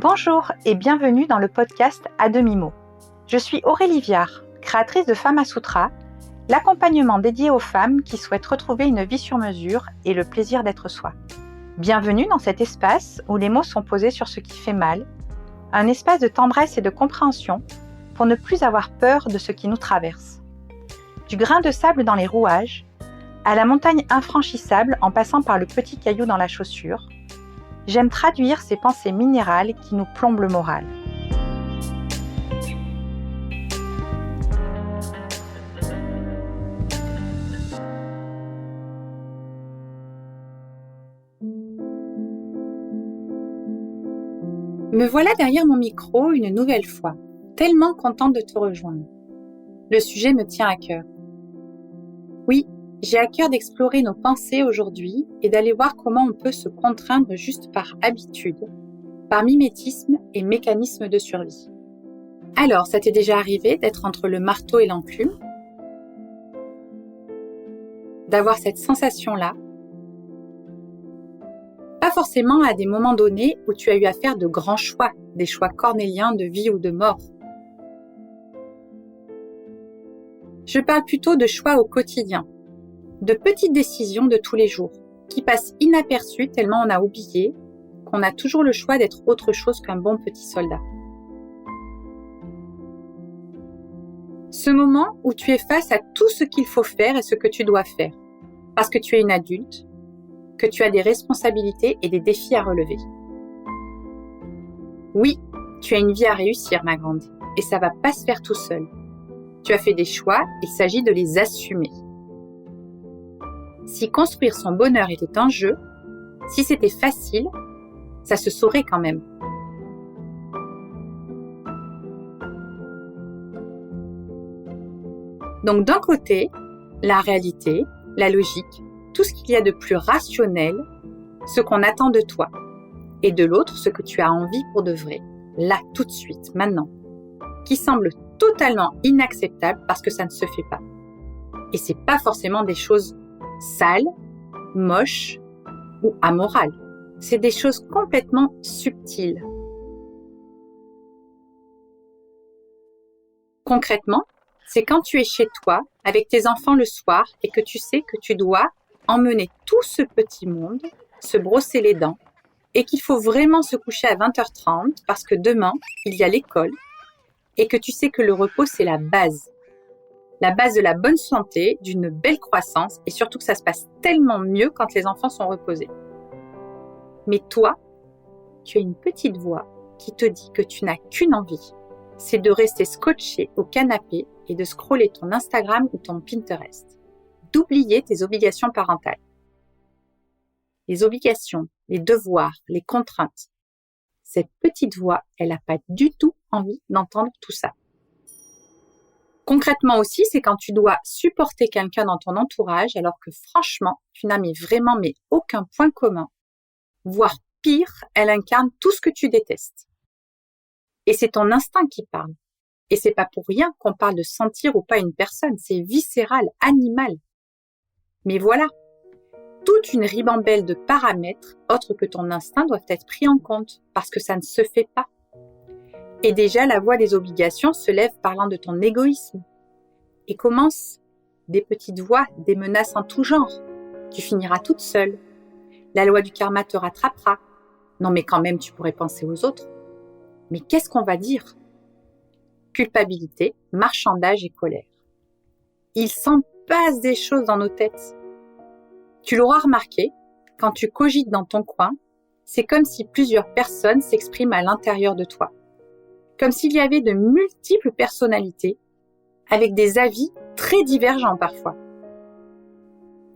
Bonjour et bienvenue dans le podcast À demi-mot. Je suis Aurélie Viard, créatrice de Femme à Sutra, l'accompagnement dédié aux femmes qui souhaitent retrouver une vie sur mesure et le plaisir d'être soi. Bienvenue dans cet espace où les mots sont posés sur ce qui fait mal, un espace de tendresse et de compréhension pour ne plus avoir peur de ce qui nous traverse. Du grain de sable dans les rouages, à la montagne infranchissable en passant par le petit caillou dans la chaussure, j'aime traduire ces pensées minérales qui nous plombent le moral. Me voilà derrière mon micro une nouvelle fois, tellement contente de te rejoindre. Le sujet me tient à cœur. Oui, j'ai à cœur d'explorer nos pensées aujourd'hui et d'aller voir comment on peut se contraindre juste par habitude, par mimétisme et mécanisme de survie. Alors, ça t'est déjà arrivé d'être entre le marteau et l'enclume? D'avoir cette sensation-là? Pas forcément à des moments donnés où tu as eu à faire de grands choix, des choix cornéliens de vie ou de mort. Je parle plutôt de choix au quotidien, de petites décisions de tous les jours, qui passent inaperçues tellement on a oublié qu'on a toujours le choix d'être autre chose qu'un bon petit soldat. Ce moment où tu es face à tout ce qu'il faut faire et ce que tu dois faire, parce que tu es une adulte, que tu as des responsabilités et des défis à relever. Oui, tu as une vie à réussir, ma grande, et ça va pas se faire tout seul. Tu as fait des choix, il s'agit de les assumer. Si construire son bonheur était un jeu, si c'était facile, ça se saurait quand même. Donc d'un côté, la réalité, la logique, tout ce qu'il y a de plus rationnel, ce qu'on attend de toi. Et de l'autre, ce que tu as envie pour de vrai, là, tout de suite, maintenant, qui semble totalement inacceptable parce que ça ne se fait pas. Et c'est pas forcément des choses sales, moches ou amorales. C'est des choses complètement subtiles. Concrètement, c'est quand tu es chez toi avec tes enfants le soir et que tu sais que tu dois emmener tout ce petit monde, se brosser les dents et qu'il faut vraiment se coucher à 20h30 parce que demain, il y a l'école et que tu sais que le repos, c'est la base de la bonne santé, d'une belle croissance et surtout que ça se passe tellement mieux quand les enfants sont reposés. Mais toi, tu as une petite voix qui te dit que tu n'as qu'une envie, c'est de rester scotché au canapé et de scroller ton Instagram ou ton Pinterest, d'oublier tes obligations parentales. Les obligations, les devoirs, les contraintes. Cette petite voix, elle n'a pas du tout envie d'entendre tout ça. Concrètement aussi, c'est quand tu dois supporter quelqu'un dans ton entourage alors que franchement, tu n'as vraiment aucun point commun. Voire pire, elle incarne tout ce que tu détestes. Et c'est ton instinct qui parle. Et c'est pas pour rien qu'on parle de sentir ou pas une personne, c'est viscéral, animal. Mais voilà, toute une ribambelle de paramètres autres que ton instinct doivent être pris en compte parce que ça ne se fait pas. Et déjà, la voix des obligations se lève parlant de ton égoïsme. Et commence des petites voix, des menaces en tout genre. Tu finiras toute seule. La loi du karma te rattrapera. Non mais quand même, tu pourrais penser aux autres. Mais qu'est-ce qu'on va dire? Culpabilité, marchandage et colère. Il s'en passe des choses dans nos têtes. Tu l'auras remarqué, quand tu cogites dans ton coin, c'est comme si plusieurs personnes s'expriment à l'intérieur de toi. Comme s'il y avait de multiples personnalités, avec des avis très divergents parfois.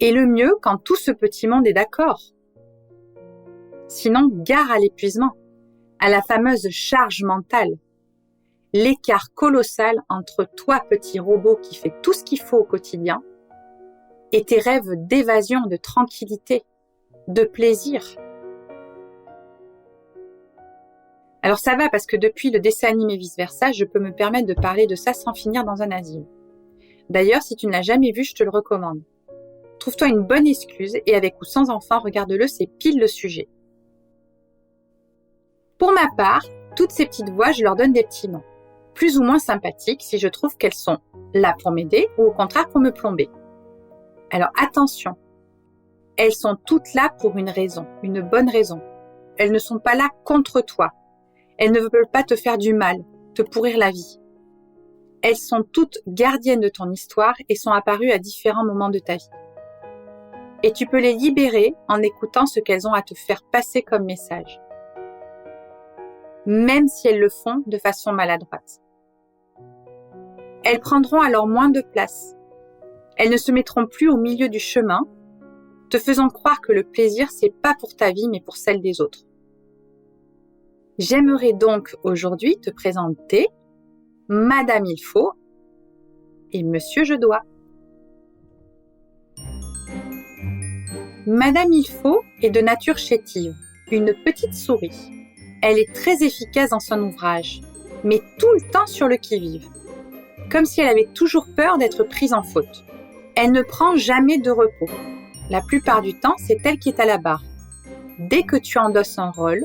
Et le mieux quand tout ce petit monde est d'accord. Sinon, gare à l'épuisement, à la fameuse charge mentale. L'écart colossal entre toi, petit robot qui fait tout ce qu'il faut au quotidien, et tes rêves d'évasion, de tranquillité, de plaisir. Alors ça va parce que depuis le dessin animé Vice Versa, je peux me permettre de parler de ça sans finir dans un asile. D'ailleurs, si tu ne l'as jamais vu, je te le recommande. Trouve-toi une bonne excuse et avec ou sans enfant, regarde-le, c'est pile le sujet. Pour ma part, toutes ces petites voix, je leur donne des petits noms, plus ou moins sympathiques si je trouve qu'elles sont là pour m'aider ou au contraire pour me plomber. Alors attention, elles sont toutes là pour une raison, une bonne raison. Elles ne sont pas là contre toi. Elles ne veulent pas te faire du mal, te pourrir la vie. Elles sont toutes gardiennes de ton histoire et sont apparues à différents moments de ta vie. Et tu peux les libérer en écoutant ce qu'elles ont à te faire passer comme message. Même si elles le font de façon maladroite. Elles prendront alors moins de place. Elles ne se mettront plus au milieu du chemin, te faisant croire que le plaisir, c'est pas pour ta vie, mais pour celle des autres. J'aimerais donc aujourd'hui te présenter Madame Il Faut et Monsieur Je Dois. Madame Il Faut est de nature chétive, une petite souris. Elle est très efficace dans son ouvrage, mais tout le temps sur le qui-vive, comme si elle avait toujours peur d'être prise en faute. Elle ne prend jamais de repos. La plupart du temps, c'est elle qui est à la barre. Dès que tu endosses un rôle,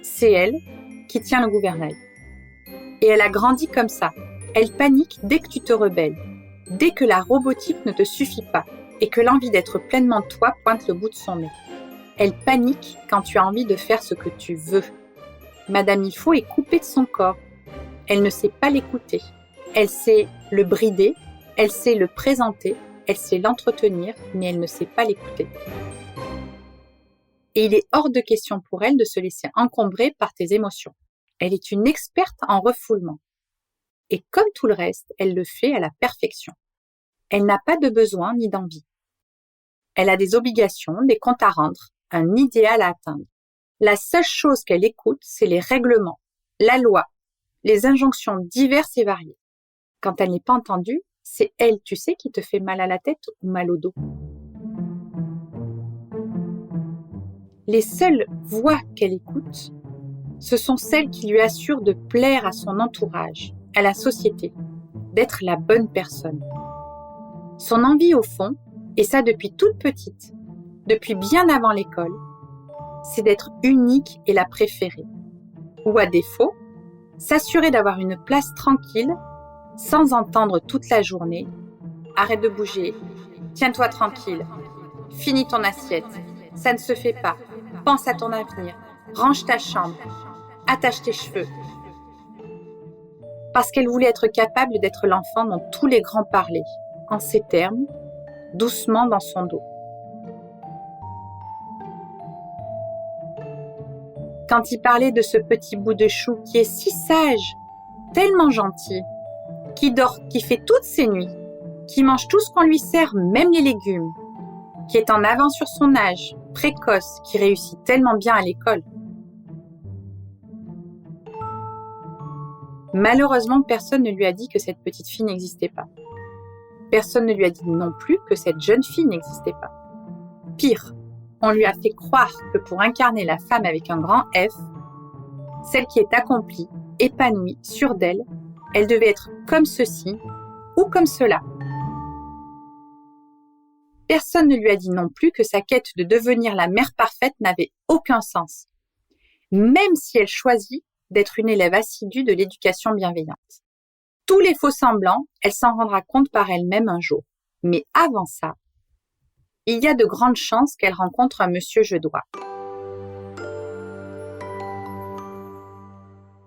c'est elle qui tient le gouvernail. Et elle a grandi comme ça. Elle panique dès que tu te rebelles, dès que la robotique ne te suffit pas et que l'envie d'être pleinement toi pointe le bout de son nez. Elle panique quand tu as envie de faire ce que tu veux. Madame Il Faut est coupée de son corps. Elle ne sait pas l'écouter. Elle sait le brider, elle sait le présenter, elle sait l'entretenir, mais elle ne sait pas l'écouter. Et il est hors de question pour elle de se laisser encombrer par tes émotions. Elle est une experte en refoulement. Et comme tout le reste, elle le fait à la perfection. Elle n'a pas de besoin ni d'envie. Elle a des obligations, des comptes à rendre, un idéal à atteindre. La seule chose qu'elle écoute, c'est les règlements, la loi, les injonctions diverses et variées. Quand elle n'est pas entendue, c'est elle, tu sais, qui te fait mal à la tête ou mal au dos. Les seules voix qu'elle écoute, ce sont celles qui lui assurent de plaire à son entourage, à la société, d'être la bonne personne. Son envie au fond, et ça depuis toute petite, depuis bien avant l'école, c'est d'être unique et la préférée. Ou à défaut, s'assurer d'avoir une place tranquille, sans entendre toute la journée « Arrête de bouger, tiens-toi tranquille, finis ton assiette, ça ne se fait pas, pense à ton avenir, range ta chambre, attache tes cheveux. » Parce qu'elle voulait être capable d'être l'enfant dont tous les grands parlaient, en ces termes, doucement dans son dos. Quand il parlait de ce petit bout de chou qui est si sage, tellement gentil, qui dort, qui fait toutes ses nuits, qui mange tout ce qu'on lui sert, même les légumes, qui est en avance sur son âge, précoce, qui réussit tellement bien à l'école. Malheureusement, personne ne lui a dit que cette petite fille n'existait pas. Personne ne lui a dit non plus que cette jeune fille n'existait pas. Pire, on lui a fait croire que pour incarner la femme avec un grand F, celle qui est accomplie, épanouie, sûre d'elle, elle devait être comme ceci ou comme cela. Personne ne lui a dit non plus que sa quête de devenir la mère parfaite n'avait aucun sens, même si elle choisit d'être une élève assidue de l'éducation bienveillante. Tous les faux semblants, elle s'en rendra compte par elle-même un jour. Mais avant ça, il y a de grandes chances qu'elle rencontre un Monsieur Je Dois.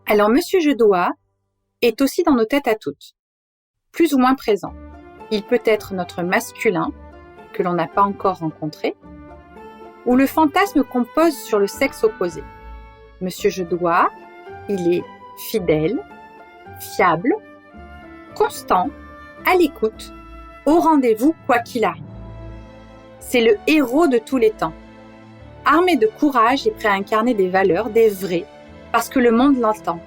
Alors Monsieur Je Dois est aussi dans nos têtes à toutes, plus ou moins présent. Il peut être notre masculin, que l'on n'a pas encore rencontré, ou le fantasme qu'on pose sur le sexe opposé. Monsieur Je Dois, il est fidèle, fiable, constant, à l'écoute, au rendez-vous quoi qu'il arrive. C'est le héros de tous les temps. Armé de courage et prêt à incarner des valeurs, des vrais, parce que le monde l'entend.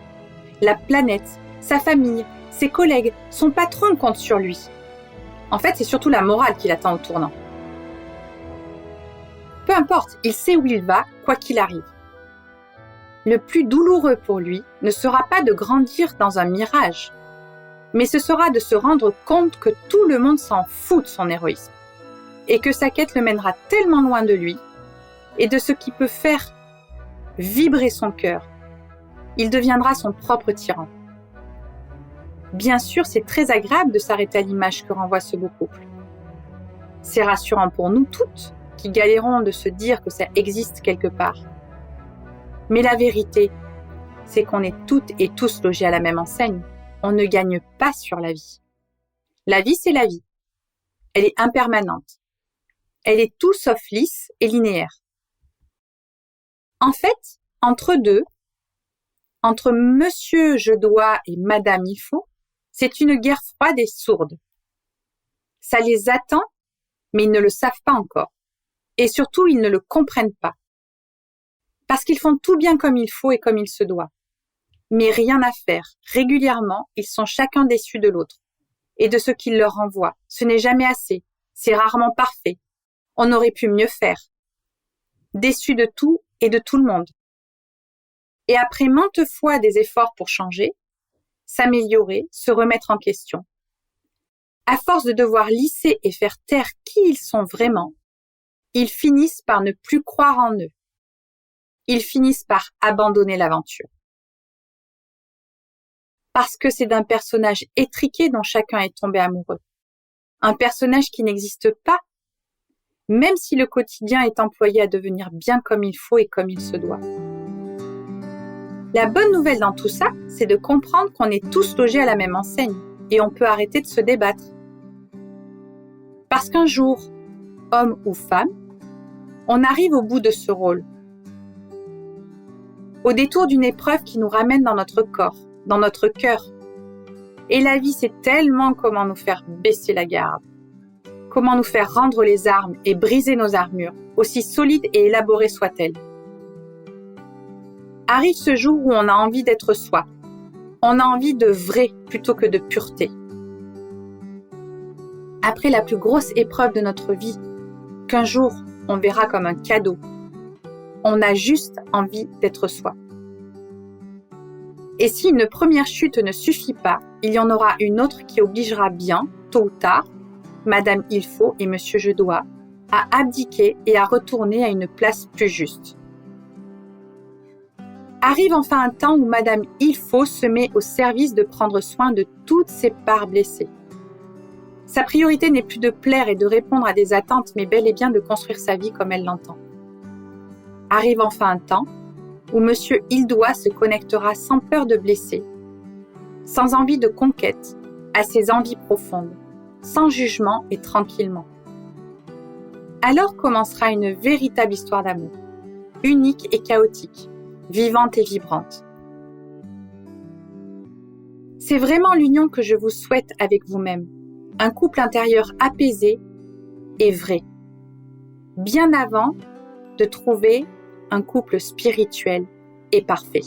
La planète, sa famille, ses collègues, son patron comptent sur lui. En fait, c'est surtout la morale qui l'attend au tournant. Peu importe, il sait où il va, quoi qu'il arrive. Le plus douloureux pour lui ne sera pas de grandir dans un mirage, mais ce sera de se rendre compte que tout le monde s'en fout de son héroïsme, et que sa quête le mènera tellement loin de lui, et de ce qui peut faire vibrer son cœur, il deviendra son propre tyran. Bien sûr, c'est très agréable de s'arrêter à l'image que renvoie ce beau couple. C'est rassurant pour nous toutes, qui galérons de se dire que ça existe quelque part. Mais la vérité, c'est qu'on est toutes et tous logés à la même enseigne. On ne gagne pas sur la vie. La vie, c'est la vie. Elle est impermanente. Elle est tout sauf lisse et linéaire. En fait, entre deux, entre Monsieur je dois et Madame il faut, c'est une guerre froide et sourde. Ça les attend, mais ils ne le savent pas encore. Et surtout, ils ne le comprennent pas. Parce qu'ils font tout bien comme il faut et comme il se doit. Mais rien à faire. Régulièrement, ils sont chacun déçus de l'autre et de ce qu'il leur renvoie. Ce n'est jamais assez. C'est rarement parfait. On aurait pu mieux faire. Déçus de tout et de tout le monde. Et après maintes fois des efforts pour changer, s'améliorer, se remettre en question. À force de devoir lisser et faire taire qui ils sont vraiment, ils finissent par ne plus croire en eux. Ils finissent par abandonner l'aventure. Parce que c'est d'un personnage étriqué dont chacun est tombé amoureux. Un personnage qui n'existe pas, même si le quotidien est employé à devenir bien comme il faut et comme il se doit. La bonne nouvelle dans tout ça, c'est de comprendre qu'on est tous logés à la même enseigne et on peut arrêter de se débattre. Parce qu'un jour, homme ou femme, on arrive au bout de ce rôle. Au détour d'une épreuve qui nous ramène dans notre corps, dans notre cœur. Et la vie, c'est tellement comment nous faire baisser la garde. Comment nous faire rendre les armes et briser nos armures, aussi solides et élaborées soient-elles. Arrive ce jour où on a envie d'être soi. On a envie de vrai plutôt que de pureté. Après la plus grosse épreuve de notre vie, qu'un jour on verra comme un cadeau, on a juste envie d'être soi. Et si une première chute ne suffit pas, il y en aura une autre qui obligera bien, tôt ou tard, Madame il faut et Monsieur je dois, à abdiquer et à retourner à une place plus juste. Arrive enfin un temps où Madame il faut se met au service de prendre soin de toutes ses parts blessées. Sa priorité n'est plus de plaire et de répondre à des attentes, mais bel et bien de construire sa vie comme elle l'entend. Arrive enfin un temps où Monsieur il doit se connectera sans peur de blesser, sans envie de conquête, à ses envies profondes, sans jugement et tranquillement. Alors commencera une véritable histoire d'amour, unique et chaotique, vivante et vibrante. C'est vraiment l'union que je vous souhaite avec vous-même, un couple intérieur apaisé et vrai, bien avant de trouver un couple spirituel et parfait.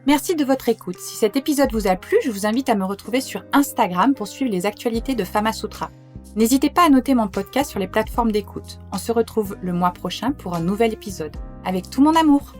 Merci de votre écoute. Si cet épisode vous a plu, je vous invite à me retrouver sur Instagram pour suivre les actualités de Fama Sutra. N'hésitez pas à noter mon podcast sur les plateformes d'écoute. On se retrouve le mois prochain pour un nouvel épisode. Avec tout mon amour!